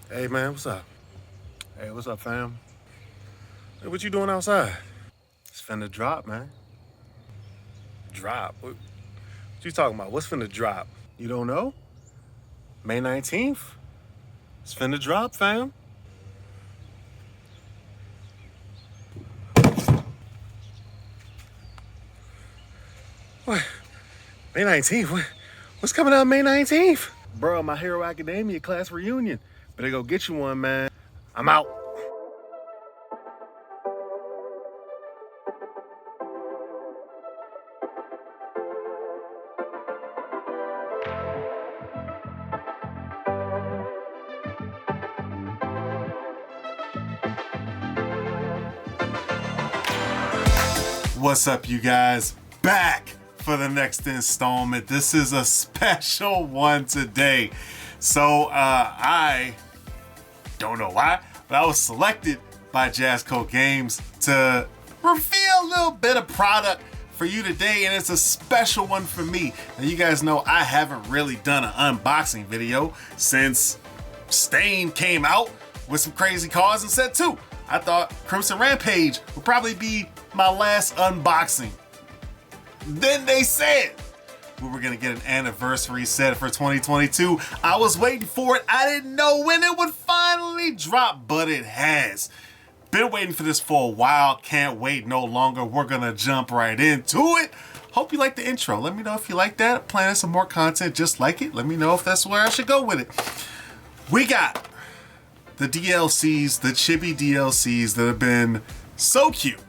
Hey man, what's up? Hey, what's up, fam? Hey, what you doing outside? It's finna drop, man. Drop? What you talking about? What's finna drop? You don't know? May 19th? It's finna drop, fam. What? May 19th? What's coming out May 19th? Bro, my Hero Academia class reunion. Better go get you one, man. I'm out. What's up, you guys? Back for the next installment. This is a special one today. So I don't know why, but I was selected by Jazzco Games to reveal a little bit of product for you today, and it's a special one for me. Now, you guys know I haven't really done an unboxing video since Stain came out with some crazy cards in set 2. I thought Crimson Rampage would probably be my last unboxing. Then they said we were gonna get an anniversary set for 2022. I was waiting for it. I didn't know when it would finally drop, but it has. Been waiting for this for a while. Can't wait no longer. We're gonna jump right into it. Hope you like the intro. Let me know if you like that. I'm planning some more content just like it. Let me know if that's where I should go with it. We got the DLCs, the chibi DLCs that have been so cute,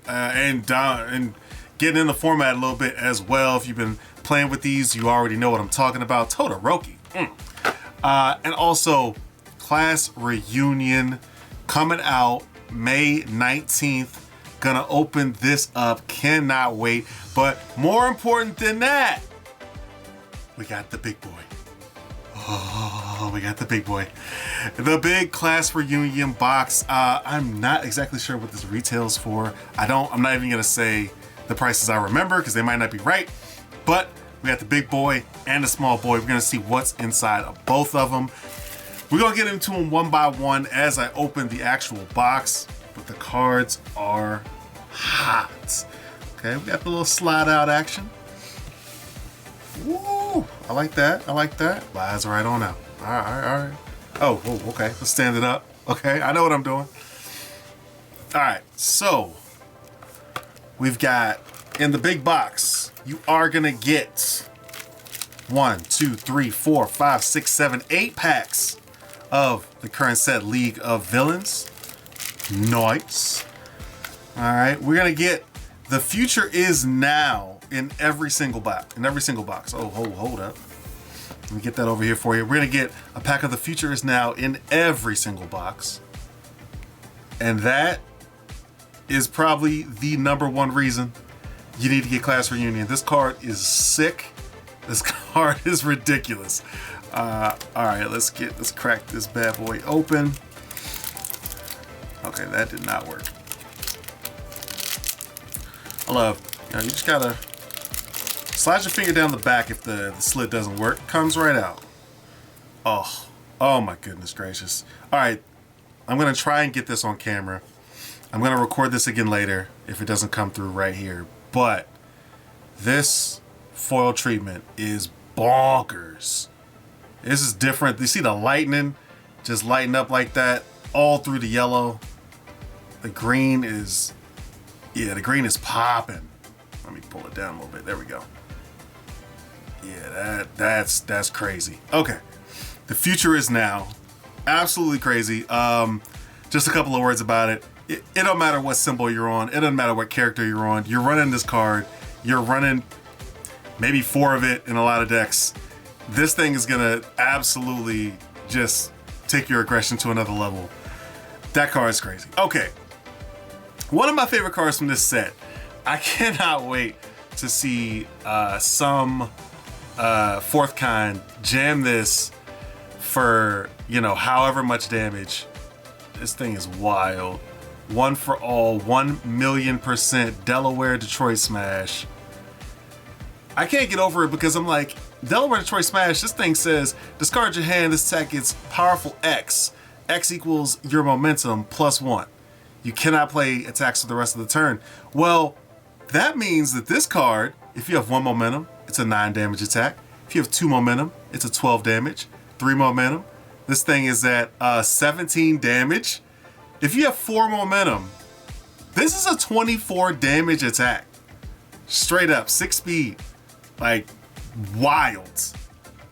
and getting in the format a little bit as well. If you've been playing with these, you already know what I'm talking about. Todoroki. And also, Class Reunion coming out May 19th. Gonna open this up. Cannot wait. But more important than that, we got the big boy. Oh, we got the big boy. The big Class Reunion box. I'm not exactly sure what this retails for. I'm not even gonna say the prices I remember because they might not be right. But we got the big boy and the small boy. We're gonna see what's inside of both of them. We're gonna get into them one by one as I open the actual box. But the cards are hot. Okay, we got the little slide out action. Woo! I like that. I like that. Slides right on out. All right. Oh, okay. Let's stand it up. Okay, I know what I'm doing. All right, so we've got in the big box, you are gonna get 1, 2, 3, 4, 5, 6, 7, 8 packs of the current set League of Villains. Nice. All right, we're gonna get The Future Is Now in every single box. Oh, hold up. Let me get that over here for you. We're gonna get a pack of The Future Is Now in every single box. And that is probably the number one reason you need to get Class Reunion. This card is sick. This card is ridiculous. All right, let's crack this bad boy open. Okay, that did not work. I love, you just gotta slide your finger down the back if the slit doesn't work. Comes right out. Oh my goodness gracious. All right, I'm gonna try and get this on camera. I'm gonna record this again later if it doesn't come through right here. But this foil treatment is bonkers. This is different. You see the lightning just lighten up like that all through the yellow. The green is popping. Let me pull it down a little bit. There we go. Yeah, that's crazy. Okay, The Future Is Now. Absolutely crazy. Just a couple of words about it. It don't matter what symbol you're on. It doesn't matter what character you're on. You're running this card. You're running maybe 4 of it in a lot of decks. This thing is gonna absolutely just take your aggression to another level. That card is crazy. Okay, one of my favorite cards from this set. I cannot wait to see some fourth kind jam this for, however much damage. This thing is wild. One for all, 1,000,000% Delaware Detroit Smash. I can't get over it because I'm like, Delaware Smash, this thing says, discard your hand, this attack gets powerful X. X equals your momentum plus 1. You cannot play attacks for the rest of the turn. Well, that means that this card, if you have 1 momentum, it's a 9 damage attack. If you have 2 momentum, it's a 12 damage. 3 momentum, this thing is at 17 damage. If you have 4 momentum, this is a 24 damage attack. Straight up, 6 speed. Like, wild.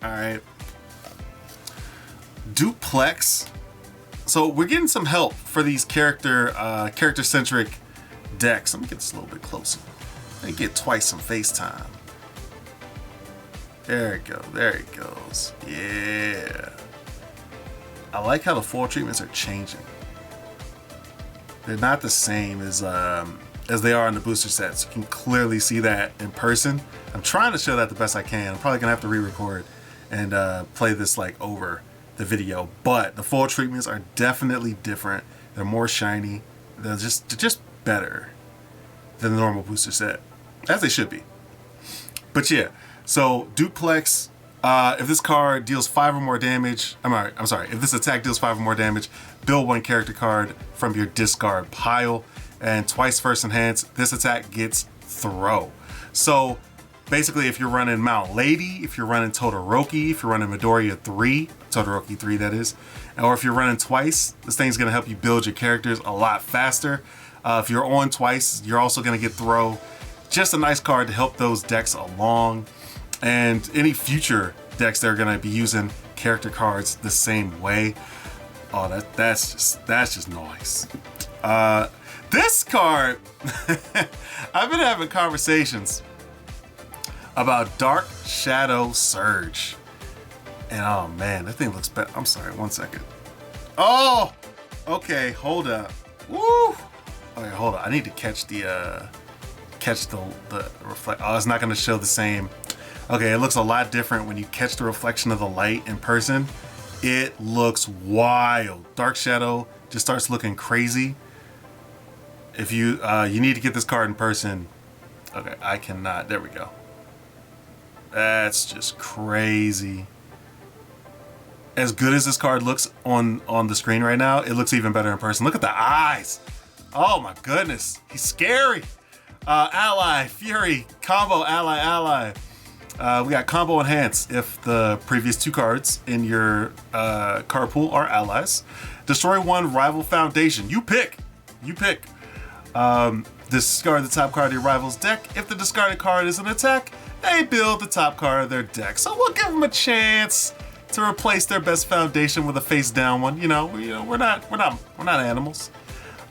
Alright. Duplex. So we're getting some help for these character-centric decks. Let me get this a little bit closer. Let me get twice some FaceTime. There it goes. There it goes. Yeah. I like how the foil treatments are changing. They're not the same as they are in the booster sets. You can clearly see that in person. I'm trying to show that the best I can. I'm probably gonna have to re-record and play this like over the video. But the foil treatments are definitely different. They're more shiny. They're just better than the normal booster set, as they should be. But yeah, so duplex. If this card deals 5 or more damage, I'm sorry. If this attack deals 5 or more damage, build 1 character card from your discard pile, and twice first enhance. This attack gets throw. So basically, if you're running Mount Lady, if you're running Todoroki, if you're running Midoriya 3, Todoroki 3 that is, or if you're running twice, this thing's gonna help you build your characters a lot faster. If you're on twice, you're also gonna get throw. Just a nice card to help those decks along. And any future decks that are gonna be using character cards the same way. Oh, that's just nice. This card, I've been having conversations about Dark Shadow Surge. And oh man, that thing looks better. I'm sorry, 1 second. Oh, okay, hold up. Woo! Okay, hold on. I need to catch the reflect. Oh, it's not gonna show the same. Okay, it looks a lot different when you catch the reflection of the light in person. It looks wild. Dark Shadow just starts looking crazy. If you need to get this card in person. Okay, I cannot. There we go. That's just crazy. As good as this card looks on the screen right now, it looks even better in person. Look at the eyes. Oh my goodness, he's scary. Ally, Fury, combo, ally. We got combo enhance if the previous 2 cards in your card pool are allies. Destroy 1 rival foundation. You pick. Discard the top card of your rival's deck. If the discarded card is an attack, they build the top card of their deck. So we'll give them a chance to replace their best foundation with a face down one. We're not animals.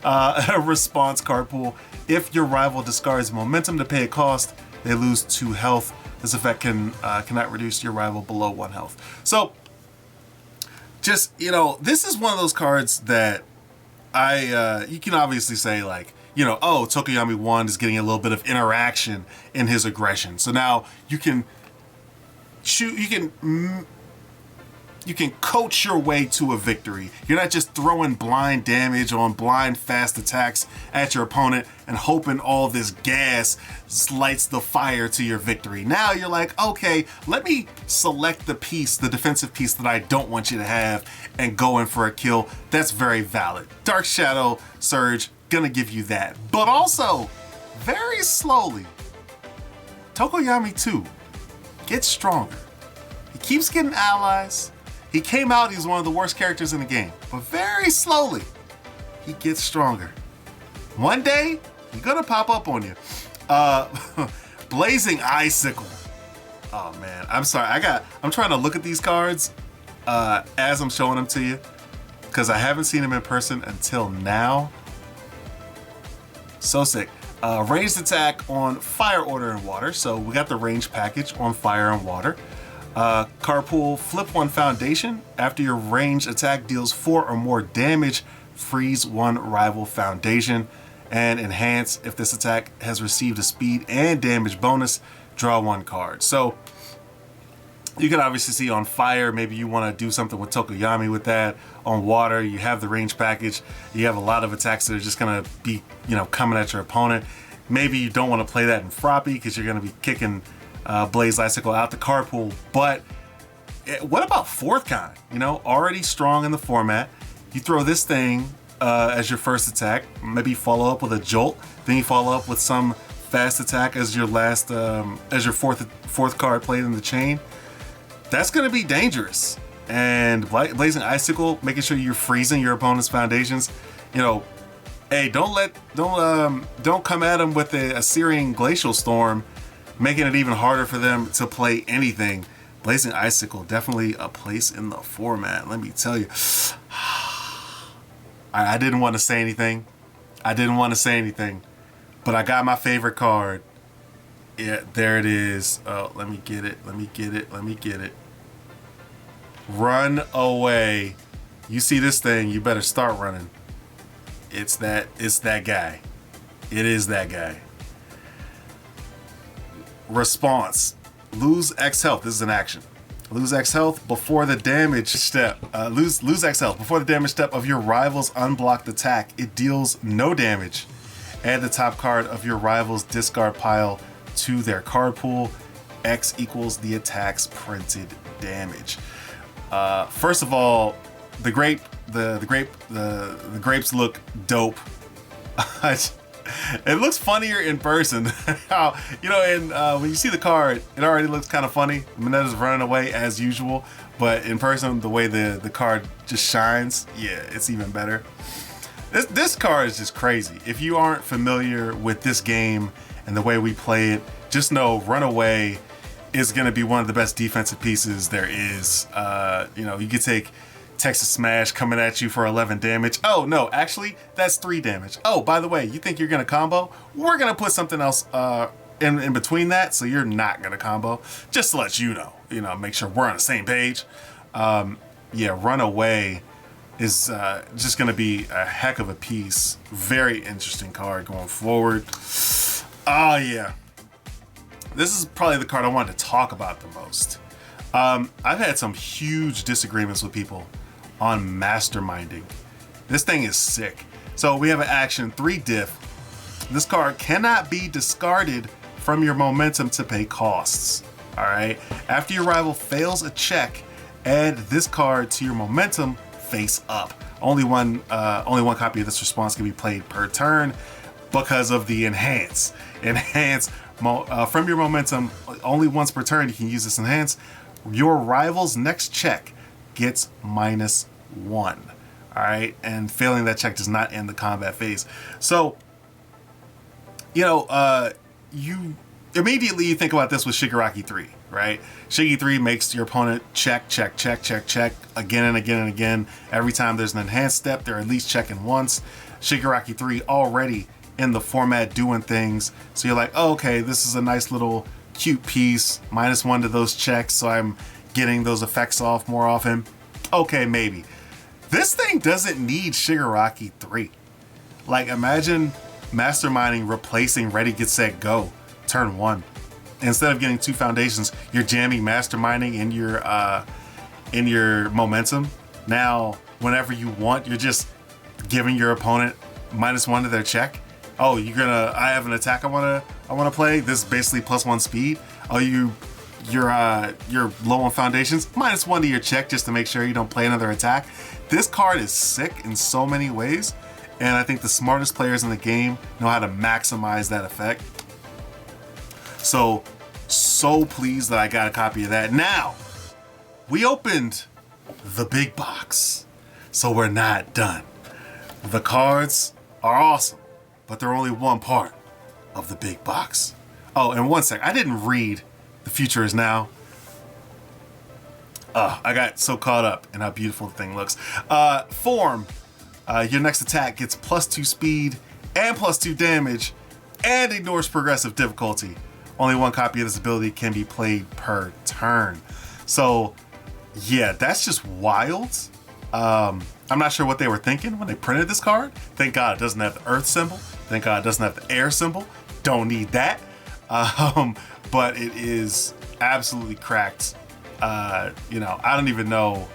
A response card pool. If your rival discards momentum to pay a cost, they lose 2 health. This effect cannot reduce your rival below 1 health. So, just, this is one of those cards that you can obviously say like, oh, Tokoyami 1 is getting a little bit of interaction in his aggression. So now you can coach your way to a victory. You're not just throwing blind damage on blind fast attacks at your opponent and hoping all this gas lights the fire to your victory. Now you're like, okay, let me select the defensive piece that I don't want you to have and go in for a kill. That's very valid. Dark Shadow Surge, gonna give you that. But also, very slowly, Tokoyami 2 gets stronger. He keeps getting allies. He came out, he's one of the worst characters in the game, but very slowly, he gets stronger. One day, he's gonna pop up on you. Blazing Icicle. Oh man, I'm sorry, I'm trying to look at these cards as I'm showing them to you, because I haven't seen them in person until now. So sick. Ranged attack on Fire, Order, and Water, so we got the range package on Fire and Water. Carpool, flip 1 foundation. After your ranged attack deals 4 or more damage, freeze 1 rival foundation. And enhance, if this attack has received a speed and damage bonus, draw 1 card. So you can obviously see on Fire, maybe you want to do something with Tokoyami with that. On Water, you have the range package. You have a lot of attacks that are just going to be, coming at your opponent. Maybe you don't want to play that in Froppy because you're going to be kicking Blaze Icicle out the card pool. But what about fourth kind? You know, already strong in the format. You throw this thing as your first attack, maybe follow up with a Jolt, then you follow up with some fast attack as your last, as your fourth card played in the chain. That's going to be dangerous. And Blazing Icicle, making sure you're freezing your opponent's foundations. You know, hey, don't come at them with a Syrian Glacial Storm, making it even harder for them to play anything. Blazing Icicle, definitely a place in the format. Let me tell you. I didn't want to say anything. But I got my favorite card. Yeah, there it is. Oh, let me get it. Run away. You see this thing, you better start running. It's that guy. It is that guy. Response. Lose X health. This is an action. Lose X health before the damage step. Lose X health before the damage step of your rival's unblocked attack. It deals no damage. Add the top card of your rival's discard pile to their card pool. X equals the attack's printed damage. First of all, the grapes look dope. It looks funnier in person. How, you know, and when you see the card, it already looks kind of funny. Monetta's running away as usual, but in person, the way the card just shines, yeah, it's even better. This card is just crazy. If you aren't familiar with this game and the way we play it, just know Runaway is going to be one of the best defensive pieces there is. You know, you could take Texas Smash coming at you for 11 damage. Oh, no, actually, that's 3 damage. Oh, by the way, you think you're going to combo? We're going to put something else in between that, so you're not going to combo. Just to let you know, make sure we're on the same page. Yeah, Runaway is just going to be a heck of a piece. Very interesting card going forward. Oh, yeah. This is probably the card I wanted to talk about the most. I've had some huge disagreements with people on Masterminding. This thing is sick. So we have an action 3 diff. This card cannot be discarded from your momentum to pay costs. All right. After your rival fails a check, add this card to your momentum face up. Only one copy of this response can be played per turn because of the enhance. From your momentum, only once per turn you can use this enhance. Your rival's next check gets -1. All right, and failing that check does not end the combat phase. So, you know, you immediately think about this with Shigaraki 3, right? Shiggy 3 makes your opponent check again and again and again. Every time there's an enhanced step, they're at least checking once. Shigaraki 3 already in the format doing things. So you're like, oh, okay, this is a nice little cute piece. -1 to those checks, so I'm getting those effects off more often. Okay, maybe. This thing doesn't need Shigaraki 3. Like, imagine Masterminding replacing Ready, Get, Set, Go, turn 1. Instead of getting 2 foundations, you're jamming Masterminding in your momentum. Now, whenever you want, you're just giving your opponent -1 to their check. Oh, I have an attack I wanna play. This is basically +1 speed. Oh, you're low on foundations. -1 to your check just to make sure you don't play another attack. This card is sick in so many ways, and I think the smartest players in the game know how to maximize that effect. So pleased that I got a copy of that. Now, we opened the big box, so we're not done. The cards are awesome, but they're only one part of the big box. Oh, and one sec, I didn't read The Future Is Now. I got so caught up in how beautiful the thing looks. Form. Your next attack gets +2 speed and +2 damage and ignores progressive difficulty. Only 1 copy of this ability can be played per turn. So, yeah, that's just wild. I'm not sure what they were thinking when they printed this card. Thank God it doesn't have the Earth symbol. Thank God it doesn't have the air symbol. Don't need that. But it is absolutely cracked. You know, I don't even know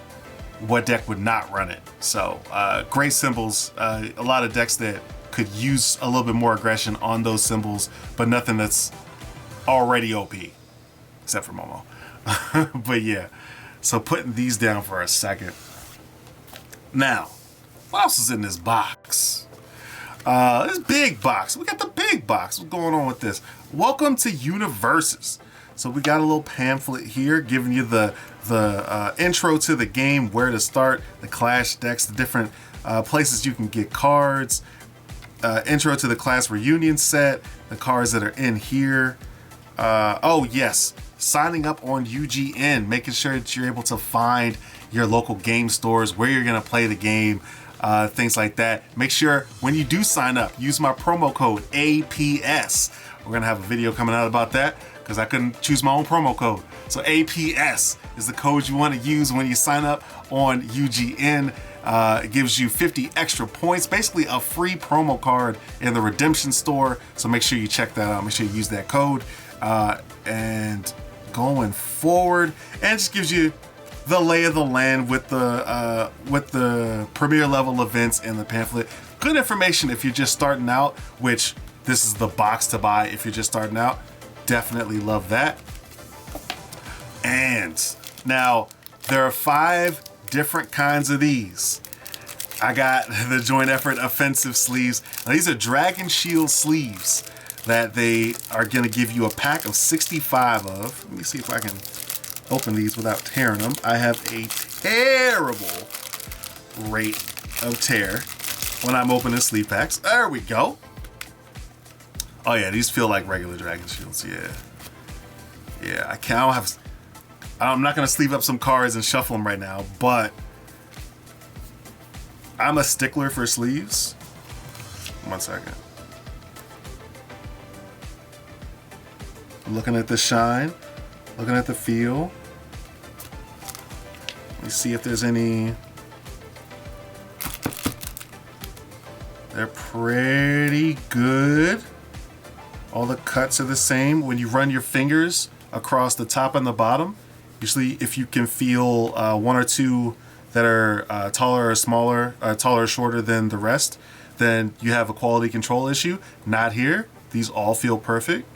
what deck would not run it. So great symbols. A lot of decks that could use a little bit more aggression on those symbols, but nothing that's already OP. except for Momo. But yeah, so putting these down for a second. Now, what else is in this box? This big box. We got the big box. What's going on with this? Welcome to Universus. So we got a little pamphlet here giving you the intro to the game, where to start, the clash decks, the different places you can get cards, intro to the class reunion set, the cards that are in here. Oh yes, signing up on UGN, making sure that you're able to find your local game stores, where you're gonna play the game, things like that. Make sure when you do sign up, use my promo code APS. We're gonna have a video coming out about that because I couldn't choose my own promo code. So APS is the code you want to use when you sign up on UGN. It gives you 50 extra points, basically a free promo card in the redemption store. So make sure you check that out. Make sure you use that code. And going forward, and it just gives you the lay of the land with the premier level events in the pamphlet. Good information if you're just starting out, which this is the box to buy if you're just starting out. Definitely love that. And now there are 5 different kinds of these. I got the joint effort offensive sleeves. Now these are Dragon Shield sleeves that they are gonna give you a pack of 65 of. Let me see if I can open these without tearing them. I have a terrible rate of tear when I'm opening sleeve packs. There we go. Oh yeah, these feel like regular Dragon Shields, yeah. Yeah, I'm not gonna sleeve up some cards and shuffle them right now, but I'm a stickler for sleeves. 1 second. Looking at the shine, looking at the feel. Let me see if there's any. They're pretty good. All the cuts are the same. When you run your fingers across the top and the bottom, usually if you can feel 1 or 2 that are taller or smaller, taller or shorter than the rest, then you have a quality control issue. Not here. These all feel perfect.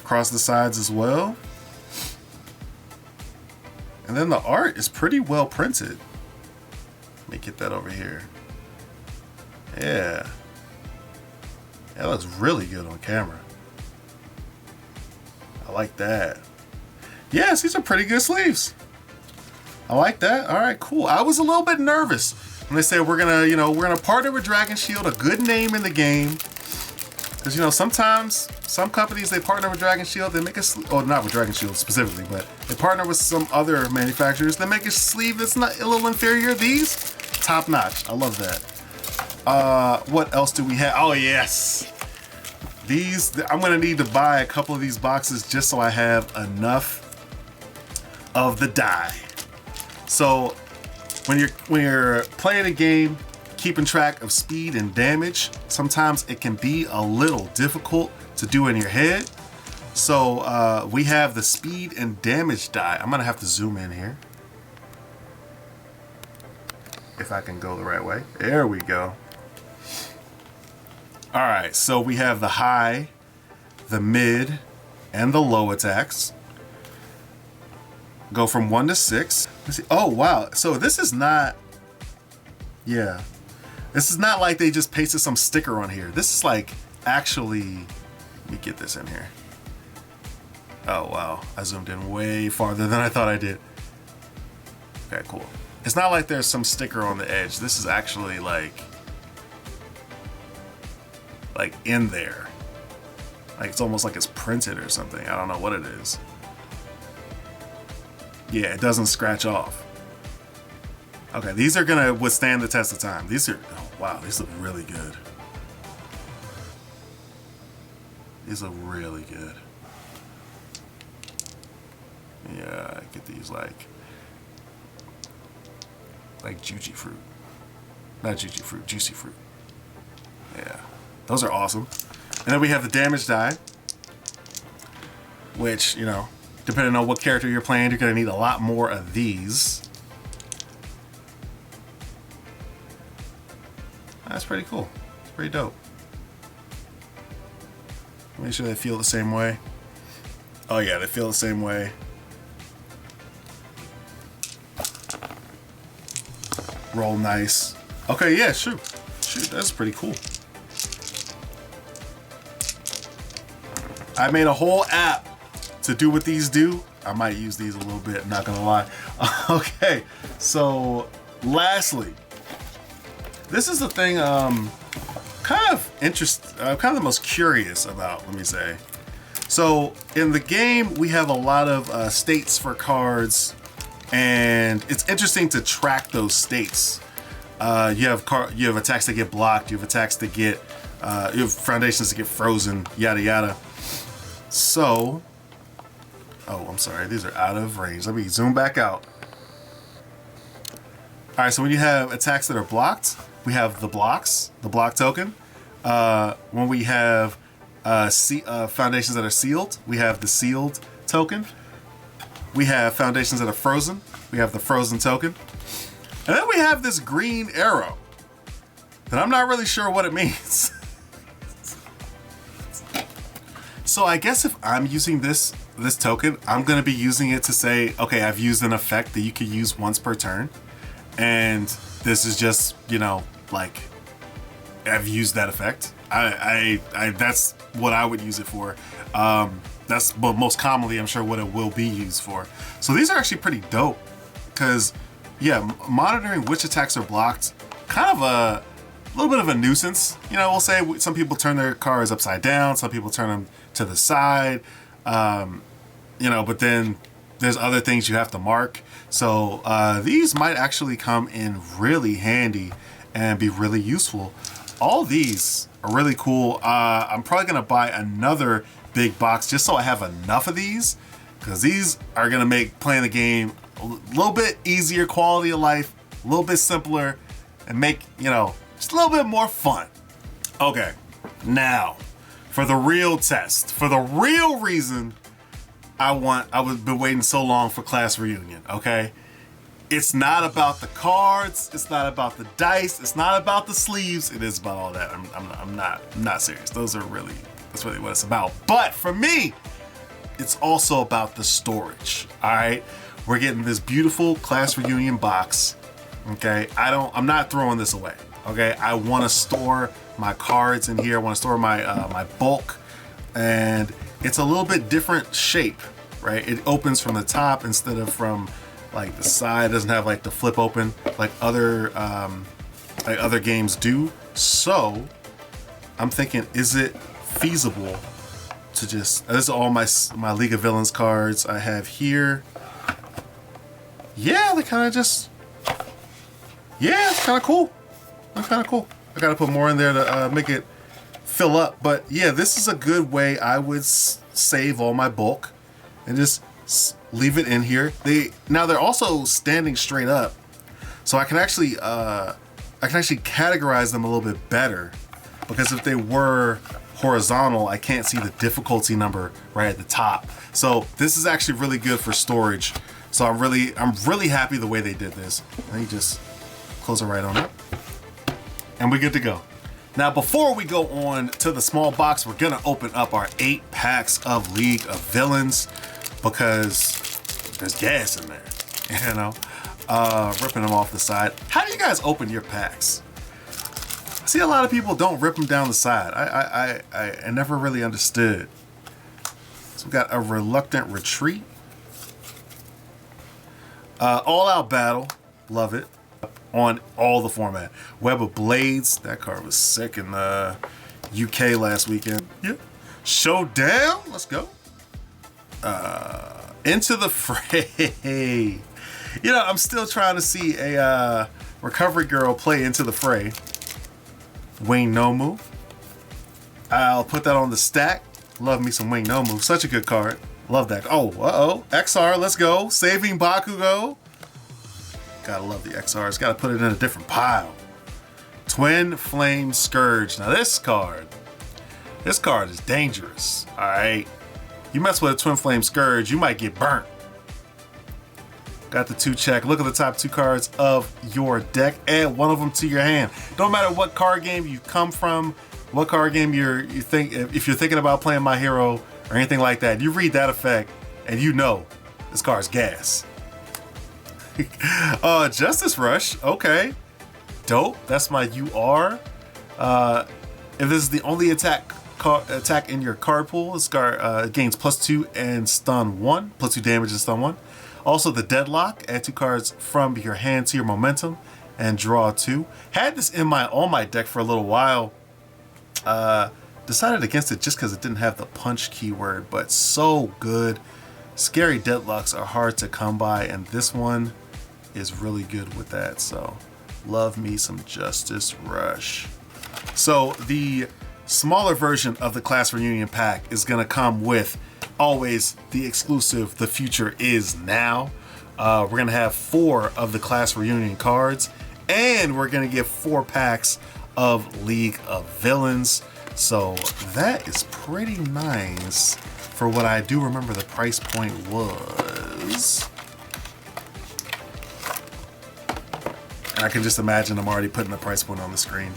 Across the sides as well. And then the art is pretty well printed. Let me get that over here. Yeah. That looks really good on camera. I like that. Yes, these are pretty good sleeves. I like that. All right, cool. I was a little bit nervous when they said we're gonna partner with Dragon Shield, a good name in the game. Because sometimes some companies, they partner with Dragon Shield, they make a sleeve, or not with Dragon Shield specifically, but they partner with some other manufacturers that make a sleeve that's not a little inferior. These, top notch. I love that. What else do we have? Oh yes, these. I'm gonna need to buy a couple of these boxes just so I have enough of the die. So when you're playing a game, keeping track of speed and damage, sometimes it can be a little difficult to do in your head. So we have the speed and damage die. I'm gonna have to zoom in here. If I can go the right way. There we go. All right, so we have the high, the mid, and the low attacks. Go from 1 to 6. Let's see. Oh, wow. So this is not, yeah. This is not like they just pasted some sticker on here. This is like actually, let me get this in here. Oh, wow. I zoomed in way farther than I thought I did. Okay, cool. It's not like there's some sticker on the edge. This is actually like in there. Like it's almost like it's printed or something. I don't know what it is. Yeah, it doesn't scratch off. Okay, these are gonna withstand the test of time. These are, oh wow, these look really good. These look really good. Yeah, get these like juicy fruit. Not juicy fruit, juicy fruit. Yeah, those are awesome. And then we have the damage die, which, depending on what character you're playing, you're gonna need a lot more of these. That's pretty cool. It's pretty dope. Make sure they feel the same way. Oh yeah, they feel the same way. Roll nice. Okay, yeah, shoot. Shoot, that's pretty cool. I made a whole app to do what these do. I might use these a little bit, not gonna lie. Okay, so lastly, this is the thing kind of the most curious about, let me say. So in the game, we have a lot of states for cards, and it's interesting to track those states. You have attacks that get blocked, you have attacks that get, you have foundations that get frozen, yada yada. So, oh, I'm sorry, these are out of range. Let me zoom back out. All right, so when you have attacks that are blocked, we have the blocks, the block token. When we have foundations that are sealed, we have the sealed token. We have foundations that are frozen, we have the frozen token. And then we have this green arrow that I'm not really sure what it means. So I guess if I'm using this token, I'm gonna be using it to say, okay, I've used an effect that you could use once per turn. And this is just, you know, like, I've used that effect. I that's what I would use it for. That's most commonly, I'm sure, what it will be used for. So these are actually pretty dope, because yeah, monitoring which attacks are blocked, kind of a little bit of a nuisance. You know, we'll say some people turn their cards upside down, some people turn them to the side, you know, but then there's other things you have to mark. So these might actually come in really handy and be really useful. All these are really cool. I'm probably gonna buy another big box just so I have enough of these, because these are gonna make playing the game a little bit easier, quality of life, a little bit simpler, and make, you know, just a little bit more fun. Okay, now for the real test, for the real reason I've been waiting so long for Class Reunion, okay? It's not about the cards, it's not about the dice, it's not about the sleeves, it is about all that. I'm not serious. That's really what it's about. But for me, it's also about the storage, all right? We're getting this beautiful Class Reunion box, okay? I'm not throwing this away, okay? I wanna store my cards in here, I wanna store my, my bulk, and it's a little bit different shape, right? It opens from the top instead of from like the side. It doesn't have like the flip open like other games do. So I'm thinking, is it feasible to just, this is all my League of Villains cards I have here. Yeah, they kind of just, yeah, it's kind of cool. It's kind of cool. I gotta put more in there to make it fill up. But yeah, this is a good way I would save all my bulk and just leave it in here. They're also standing straight up, so I can actually categorize them a little bit better, because if they were horizontal, I can't see the difficulty number right at the top. So this is actually really good for storage. So I'm really happy the way they did this. Let me just close it right on up, and we're good to go. Now, before we go on to the small box, we're gonna open up our 8 packs of League of Villains, because there's gas in there, you know? Ripping them off the side. How do you guys open your packs? I see a lot of people don't rip them down the side. I never really understood. So we got a Reluctant Retreat. All Out Battle, love it. On all the format. Web of Blades, that card was sick in the UK last weekend. Yep. Showdown, let's go. Into the Fray. You know, I'm still trying to see a Recovery Girl play Into the Fray. Wayne Nomu. I'll put that on the stack. Love me some Wayne Nomu. Such a good card. Love that. Oh, uh-oh. XR, let's go. Saving Bakugo. Gotta love the XRs. Gotta put it in a different pile. Twin Flame Scourge. Now this card is dangerous. All right. You mess with a Twin Flame Scourge, you might get burnt. Got the 2-check. Look at the top 2 cards of your deck. Add one of them to your hand. Don't matter what card game you come from, what card game if you're thinking about playing My Hero or anything like that. You read that effect and you know this card's gas. Justice Rush, okay. Dope, that's my UR. If this is the only attack in your card pool, this card gains +2 and stun 1, +2 damage and stun 1. Also the Deadlock, add 2 cards from your hand to your momentum and draw 2. Had this on my deck for a little while. Decided against it just because it didn't have the punch keyword, but so good. Scary Deadlocks are hard to come by, and this one is really good with that. So love me some Justice Rush. So the smaller version of the Class Reunion pack is going to come with always the exclusive The Future Is Now. We're going to have 4 of the Class Reunion cards, and we're going to get 4 packs of League of Villains. So that is pretty nice for what I do remember the price point was. And I can just imagine I'm already putting the price point on the screen.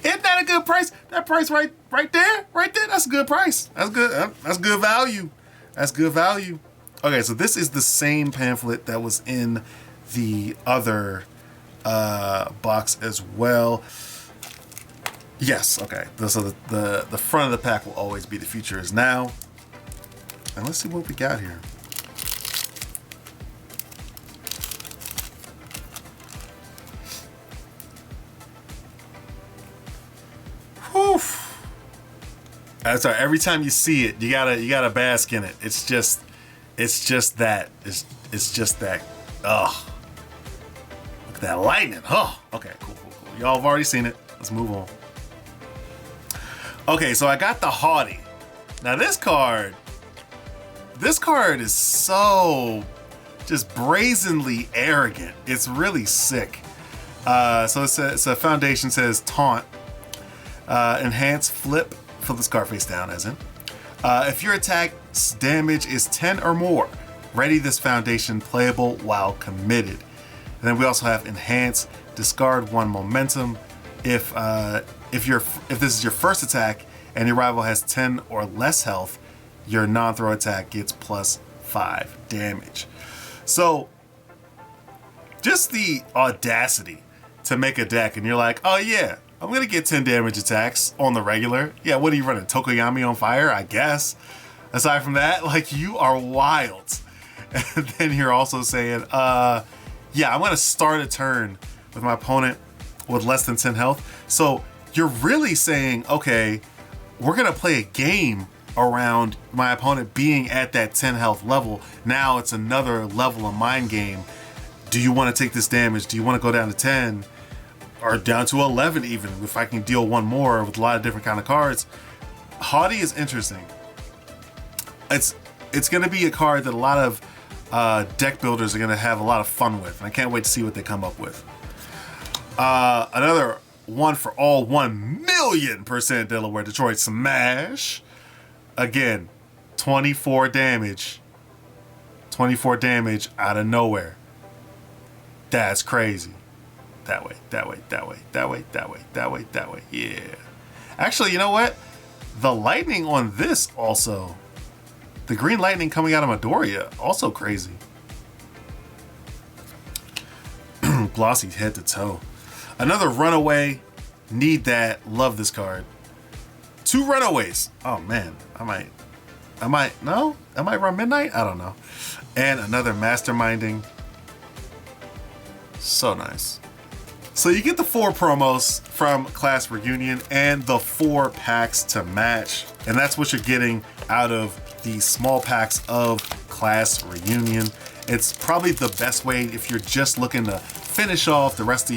Isn't that a good price? That price right there, that's a good price. That's good. That's good value. That's good value. Okay, so this is the same pamphlet that was in the other box as well. Yes, okay. So the front of the pack will always be The Future Is Now. And let's see what we got here. Whew. Sorry, every time you see it, you gotta bask in it. It's just that. It's just that. Ugh. Look at that lightning. Oh, okay, cool. Y'all have already seen it. Let's move on. Okay, so I got the Haughty. Now this card is so just brazenly arrogant. It's really sick. So it's a foundation says taunt. Enhance flip this card face down as in. If your attack's damage is 10 or more, ready this foundation playable while committed. And then we also have enhance, discard 1 momentum. If this is your first attack and your rival has 10 or less health, your non-throw attack gets +5 damage. So just the audacity to make a deck and you're like, oh yeah, I'm gonna get 10 damage attacks on the regular. Yeah, what are you running? Tokoyami on fire, I guess. Aside from that, like, you are wild. And then you're also saying, yeah, I'm gonna start a turn with my opponent with less than 10 health. So you're really saying, okay, we're gonna play a game around my opponent being at that 10 health level. Now it's another level of mind game. Do you want to take this damage? Do you want to go down to 10 or down to 11 even if I can deal 1 more with a lot of different kind of cards? Haughty is interesting. It's gonna be a card that a lot of deck builders are gonna have a lot of fun with, and I can't wait to see what they come up with. Another one for all 1,000,000% Delaware Detroit Smash. Again, 24 damage. 24 damage out of nowhere. That's crazy. That way. Yeah. Actually, you know what? The lightning on this also. The green lightning coming out of Midoriya, also crazy. Glossy head to toe. Another runaway. Need that. Love this card. 2 runaways. Oh man, I might run Midnight? I don't know. And another masterminding. So nice. So you get the 4 promos from Class Reunion and the 4 packs to match. And that's what you're getting out of the small packs of Class Reunion. It's probably the best way if you're just looking to finish off the rest of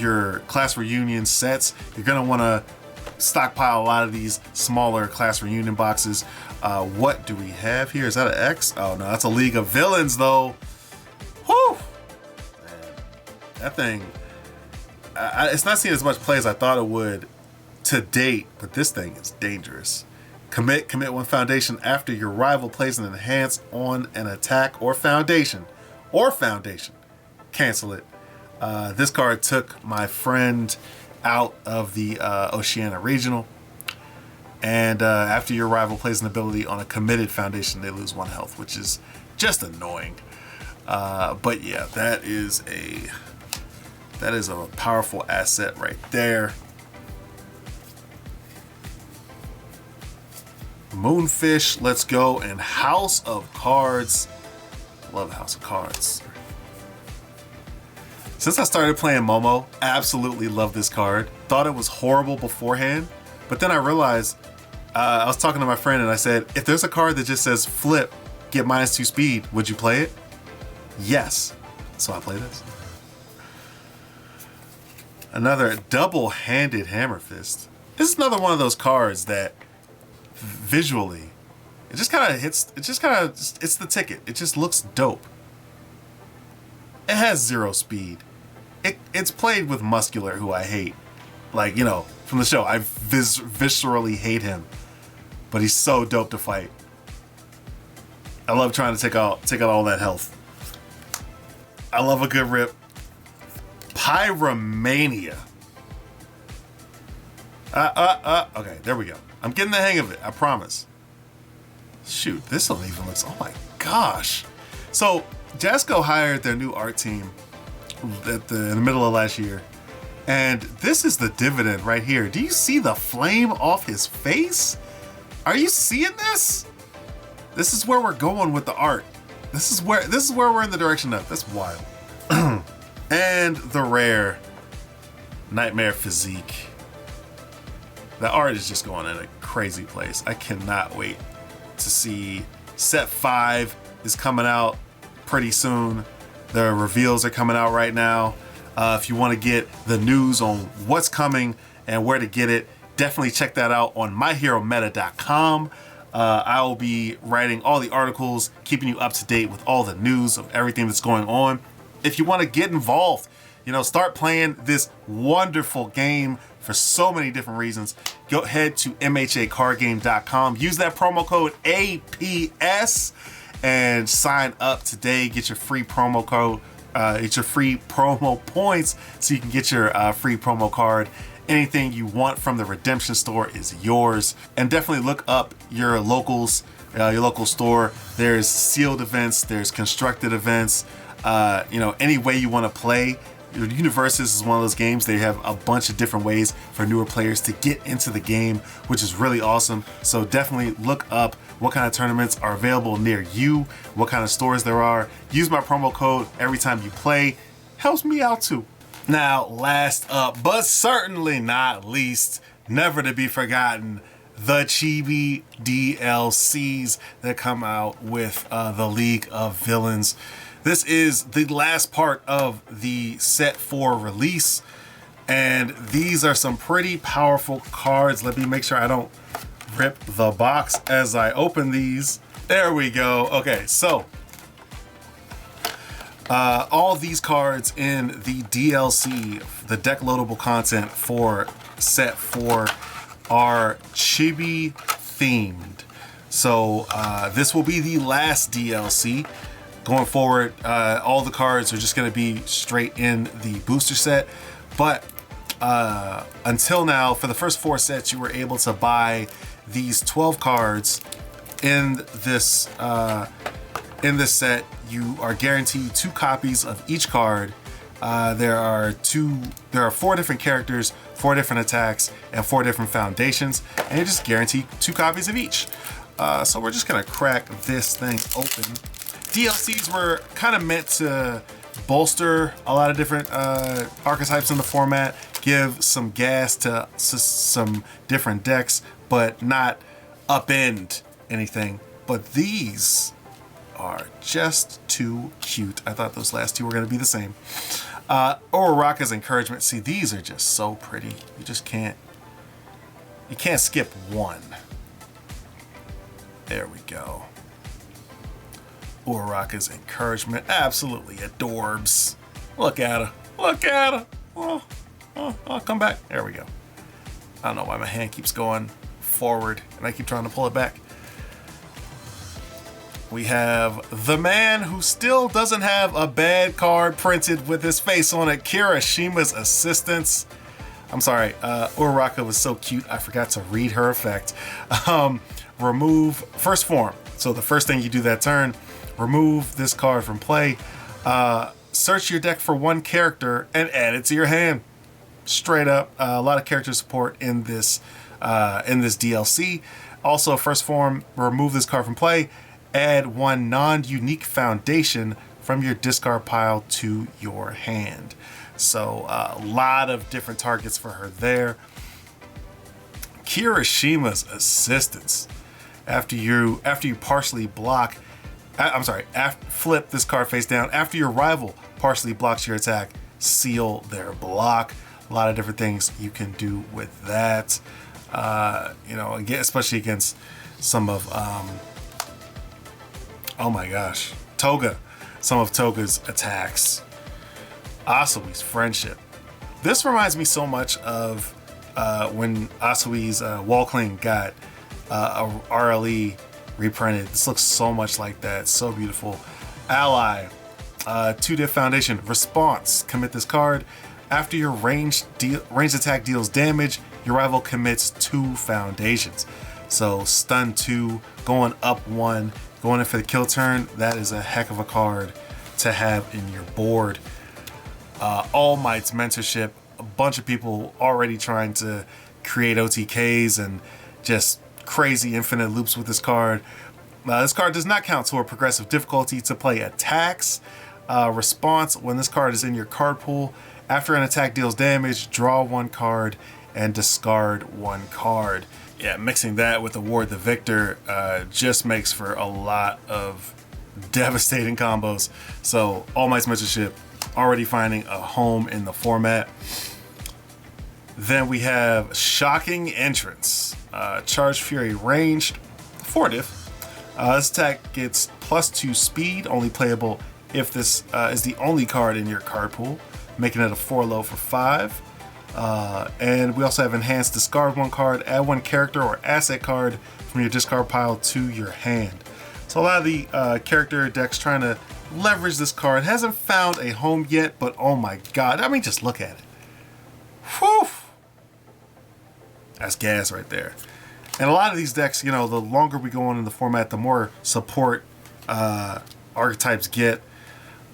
your Class Reunion sets. You're gonna want to stockpile a lot of these smaller Class Reunion boxes. What do we have here? Is that an X? Oh no, that's a League of Villains though. Whew! Man, that thing, it's not seeing as much play as I thought it would to date, but this thing is dangerous. Commit 1 foundation after your rival plays an enhance on an attack or foundation. Cancel it. This card took my friend out of the Oceania Regional. And after your rival plays an ability on a committed foundation, they lose 1 health, which is just annoying. But yeah, that is a powerful asset right there. Moonfish, let's go. And House of Cards. Love House of Cards. Since I started playing Momo, absolutely love this card. Thought it was horrible beforehand, but then I realized, I was talking to my friend and I said, if there's a card that just says flip, get -2 speed, would you play it? Yes. So I play this. Another double-handed Hammer Fist. This is another one of those cards that visually, it's the ticket. It just looks dope. It has 0 speed. It's played with Muscular, who I hate. Like, you know, from the show, I viscerally hate him. But he's so dope to fight. I love trying to take out all that health. I love a good rip. Pyromania. Okay, there we go. I'm getting the hang of it, I promise. Shoot, this one even looks, oh my gosh. So, Jasco hired their new art team in the middle of last year. And this is the dividend right here. Do you see the flame off his face? Are you seeing this? This is where we're going with the art. This is where we're in the direction of. That's wild. And the rare Nightmare Physique. The art is just going in a crazy place. I cannot wait to see set 5 is coming out pretty soon. The reveals are coming out right now. If you want to get the news on what's coming and where to get it, definitely check that out on myherometa.com. I will be writing all the articles, keeping you up to date with all the news of everything that's going on. If you want to get involved, you know, start playing this wonderful game for so many different reasons, go ahead to mhacardgame.com. Use that promo code APS and sign up today. Get your free promo code, get your free promo points so you can get your free promo card. Anything you want from the Redemption store is yours. And definitely look up your locals, your local store. There's sealed events, there's constructed events, you know, any way you want to play. Universus is one of those games. They have a bunch of different ways for newer players to get into the game, which is really awesome. So definitely look up what kind of tournaments are available near you, what kind of stores there are. Use my promo code every time you play. Helps me out too. Now, last up, but certainly not least, never to be forgotten, the Chibi DLCs that come out with the League of Villains. This is the last part of the set 4 release, and these are some pretty powerful cards. Let me make sure I don't rip the box as I open these. There we go. Okay, so all these cards in the DLC, the deck loadable content for set 4, are Chibi themed. So this will be the last DLC. Going forward, all the cards are just going to be straight in the booster set. But until now, for the first 4 sets, you were able to buy these 12 cards in this set. You are guaranteed 2 copies of each card. There are 4 different characters, 4 different attacks, and 4 different foundations, and you're just guaranteed 2 copies of each. So we're just gonna crack this thing open. DLCs were kind of meant to bolster a lot of different archetypes in the format, give some gas to some different decks, but not upend anything. But these are just too cute. I thought those last 2 were going to be the same. Uraraka's Encouragement. See, these are just so pretty. You just can't skip one. There we go. Uraraka's Encouragement. Absolutely adorbs. Look at her. Look at her. Oh, come back. There we go. I don't know why my hand keeps going forward and I keep trying to pull it back. We have the man who still doesn't have a bad card printed with his face on it, Kirishima's Assistants. I'm sorry, Uraraka was so cute, I forgot to read her effect. Remove first form. So the first thing you do that turn, remove this card from play. Search your deck for one character and add it to your hand. Straight up, a lot of character support in this DLC. Also, first form, remove this card from play. Add one non-unique foundation from your discard pile to your hand. So a lot of different targets for her there. Kirishima's assistance. After you partially block, flip this card face down. After your rival partially blocks your attack, seal their block. A lot of different things you can do with that. Again, especially against some of, oh my gosh, Toga. Some of Toga's attacks. Asui's friendship. This reminds me so much of when Asui's Wall Cling got a RLE reprinted. This looks so much like that. So beautiful. Ally. 2-diff foundation. Response. Commit this card. After your ranged attack deals damage, your rival commits 2 foundations. So stun 2, going up 1, going in for the kill turn. That is a heck of a card to have in your board. All Might's mentorship. A bunch of people already trying to create OTKs and just crazy infinite loops with this card. This card does not count toward progressive difficulty to play attacks. Response, when this card is in your card pool, after an attack deals damage, draw 1 card and discard 1 card. Yeah, mixing that with Award the Victor just makes for a lot of devastating combos. So All Might's mentorship already finding a home in the format. Then we have Shocking Entrance. Charge Fury ranged, 4-diff. This attack gets +2 speed, only playable if this is the only card in your card pool, making it a 4-low for 5. And we also have Enhanced, discard 1 card, add 1 character or asset card from your discard pile to your hand. So a lot of the character decks trying to leverage this card. Hasn't found a home yet, but oh my god, I mean, just look at it. Whew! That's gas right there. And a lot of these decks, the longer we go on in the format, the more support archetypes get.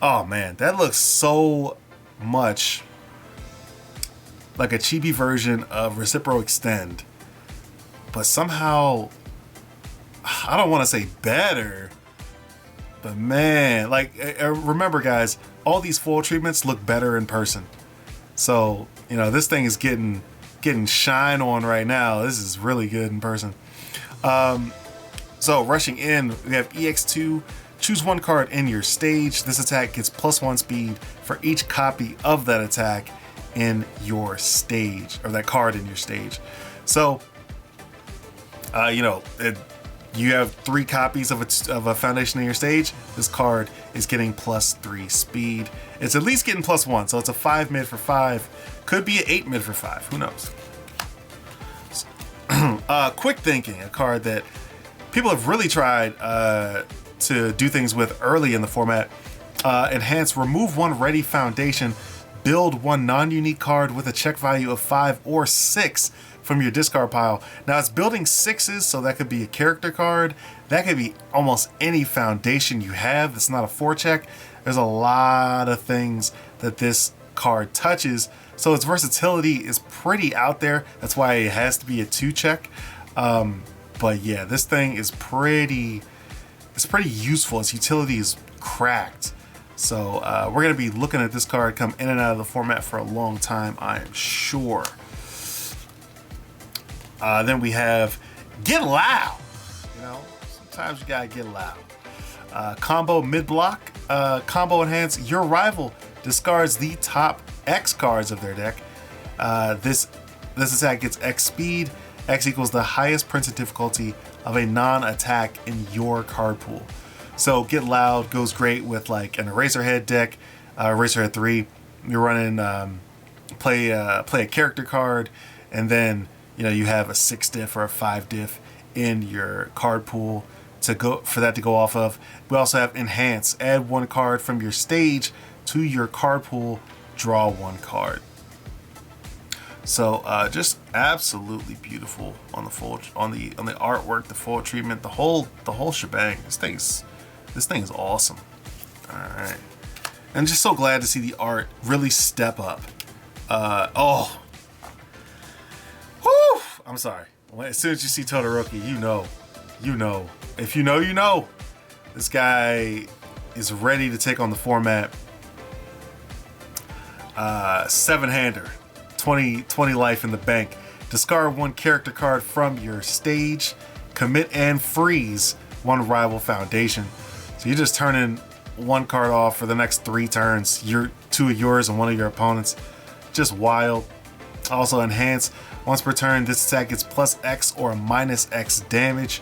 Oh man, that looks so much like a chibi version of Recipro Extend, but somehow, I don't want to say better, but man, remember guys, all these foil treatments look better in person. So, this thing is getting shine on right now. This is really good in person. So rushing in, we have EX2, choose 1 card in your stage. This attack gets +1 speed for each copy of that attack in your stage, or that card in your stage. So, you have 3 copies of a foundation in your stage. This card is getting +3 speed. It's at least getting +1, so it's a 5 mid for 5. Could be an 8 mid for 5. Who knows? Quick Thinking, a card that people have really tried to do things with early in the format. Enhance, remove 1 ready foundation, build 1 non-unique card with a check value of 5 or 6 from your discard pile. Now it's building 6s, so that could be a character card. That could be almost any foundation you have that's not a 4 check. There's a lot of things that this card touches, so its versatility is pretty out there. That's why it has to be a 2 check. But yeah, this thing is pretty useful. Its utility is cracked. So we're going to be looking at this card come in and out of the format for a long time, I am sure. Then we have Get Loud. Sometimes you gotta get loud. Combo mid-block. Combo enhance. Your rival discards the top X cards of their deck. This attack gets X speed. X equals the highest printed difficulty of a non-attack in your card pool. So Get Loud goes great with like an Eraserhead deck, Eraserhead 3. You're running play a character card, and then you have a 6 diff or a 5 diff in your card pool to go off of. We also have Enhance. Add 1 card from your stage to your card pool. Draw 1 card. So just absolutely beautiful on the artwork, the full treatment, the whole shebang. This thing is awesome. All right, and just so glad to see the art really step up. Oh, whew, I'm sorry. As soon as you see Todoroki, you know. If you know, you know. This guy is ready to take on the format. 7-hander, 20 life in the bank. Discard 1 character card from your stage. Commit and freeze 1 rival foundation. So you just turn in 1 card off for the next 3 turns. 2 of yours and 1 of your opponents. Just wild. Also enhance. Once per turn, this attack gets plus X or minus X damage.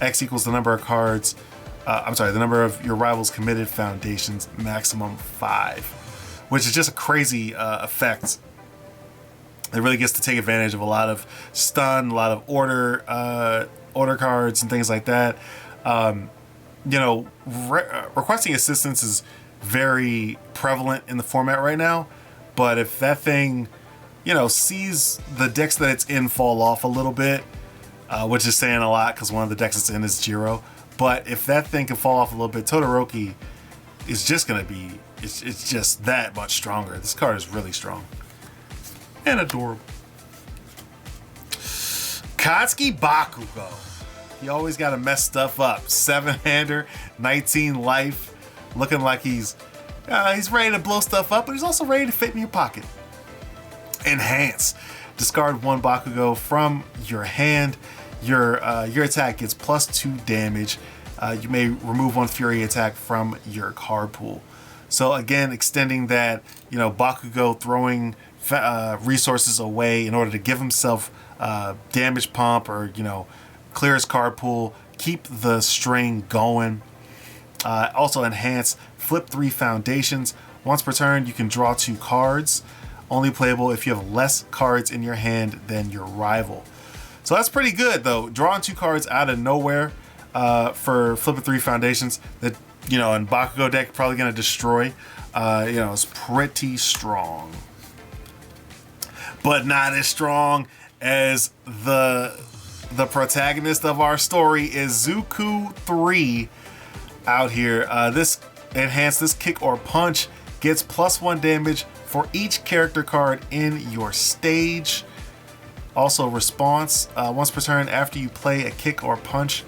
X equals the number of cards. The number of your rivals' committed foundations, maximum 5, which is just a crazy effect. It really gets to take advantage of a lot of stun, a lot of order cards and things like that. Requesting assistance is very prevalent in the format right now, but if that thing, sees the decks that it's in fall off a little bit, which is saying a lot because one of the decks it's in is Jiro. But if that thing can fall off a little bit, Todoroki is just going to be, it's just that much stronger. This card is really strong and adorable. Katsuki Bakugo. He always got to mess stuff up. 7-hander, 19 life, looking like he's ready to blow stuff up, but he's also ready to fit in your pocket. Enhance. Discard 1 Bakugo from your hand. Your attack gets plus 2 damage. You may remove 1 Fury attack from your card pool. So again, extending that, Bakugo throwing resources away in order to give himself damage pump or, clear his card pool, keep the string going. Also enhance, flip 3 foundations. Once per turn, you can draw 2 cards. Only playable if you have less cards in your hand than your rival. So that's pretty good, though. Drawing 2 cards out of nowhere for flipping 3 foundations that, in Bakugo deck probably going to destroy, is pretty strong. But not as strong as the protagonist of our story is Zuku 3 out here. This kick or punch gets plus 1 damage for each character card in your stage. Also response, once per turn after you play a kick or punch,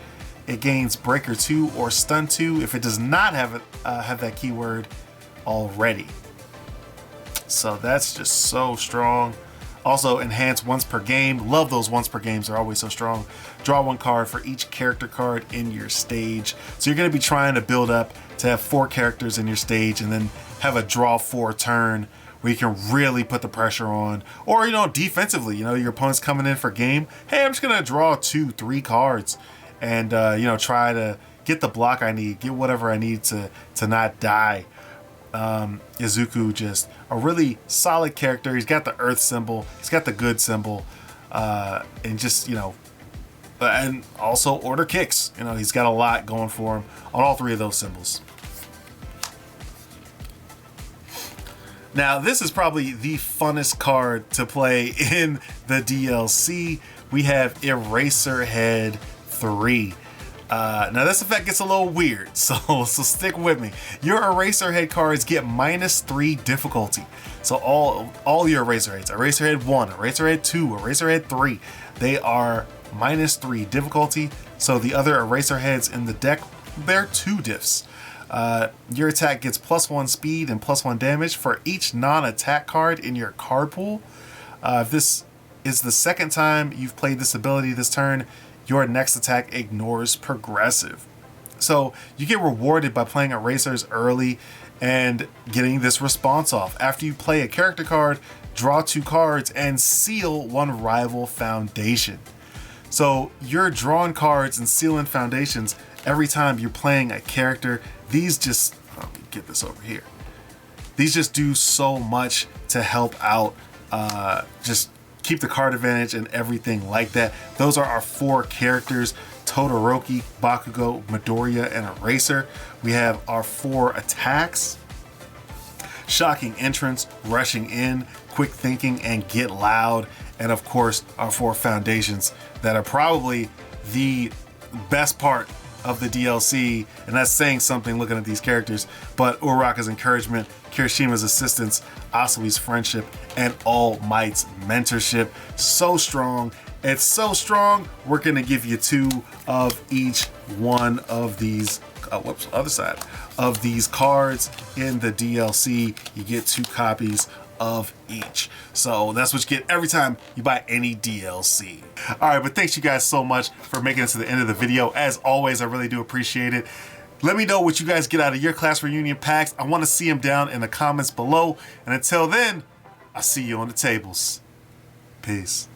it gains breaker 2 or stun 2 if it does not have that keyword already. So that's just so strong. Also enhance once per game. Love those once per games, they're always so strong. Draw 1 card for each character card in your stage. So you're going to be trying to build up to have 4 characters in your stage and then have a draw 4 turn where you can really put the pressure on. Or, defensively, your opponent's coming in for game. Hey, I'm just going to draw 2-3 cards and, try to get the block I need, get whatever I need to not die. Izuku, just a really solid character. He's got the earth symbol. He's got the good symbol. And just, and also order kicks. He's got a lot going for him on all 3 of those symbols. Now, this is probably the funnest card to play in the DLC. We have Eraserhead 3. Now, this effect gets a little weird, so stick with me. Your Eraserhead cards get -3 difficulty. So all your Eraserheads, Eraserhead 1, Eraserhead 2, Eraserhead 3, they are -3 difficulty. So the other Eraserheads in the deck, they're 2 diffs. Your attack gets +1 speed and +1 damage for each non-attack card in your card pool. If this is the second time you've played this ability this turn, your next attack ignores progressive. So you get rewarded by playing erasers early and getting this response off. After you play a character card, draw 2 cards and seal 1 rival foundation. So you're drawing cards and sealing foundations every time you're playing a character. These just, let me get this over here. These just do so much to help out, just keep the card advantage and everything like that. Those are our 4 characters: Todoroki, Bakugo, Midoriya, and Eraser. We have our 4 attacks. shocking entrance, rushing in, quick thinking, and get loud. And of course, our 4 foundations that are probably the best part of the DLC, and that's saying something looking at these characters. But Uraraka's encouragement, Kirishima's assistance, Asui's friendship, and All Might's mentorship. So strong. It's so strong, we're gonna give you 2 of each one of these, other side, of these cards in the DLC. You get 2 copies of each. So that's what you get every time you buy any DLC. All right, but thanks you guys so much for making it to the end of the video. As always, I really do appreciate it. Let me know what you guys get out of your class reunion packs. I want to see them down in the comments below. And until then, I'll see you on the tables. Peace.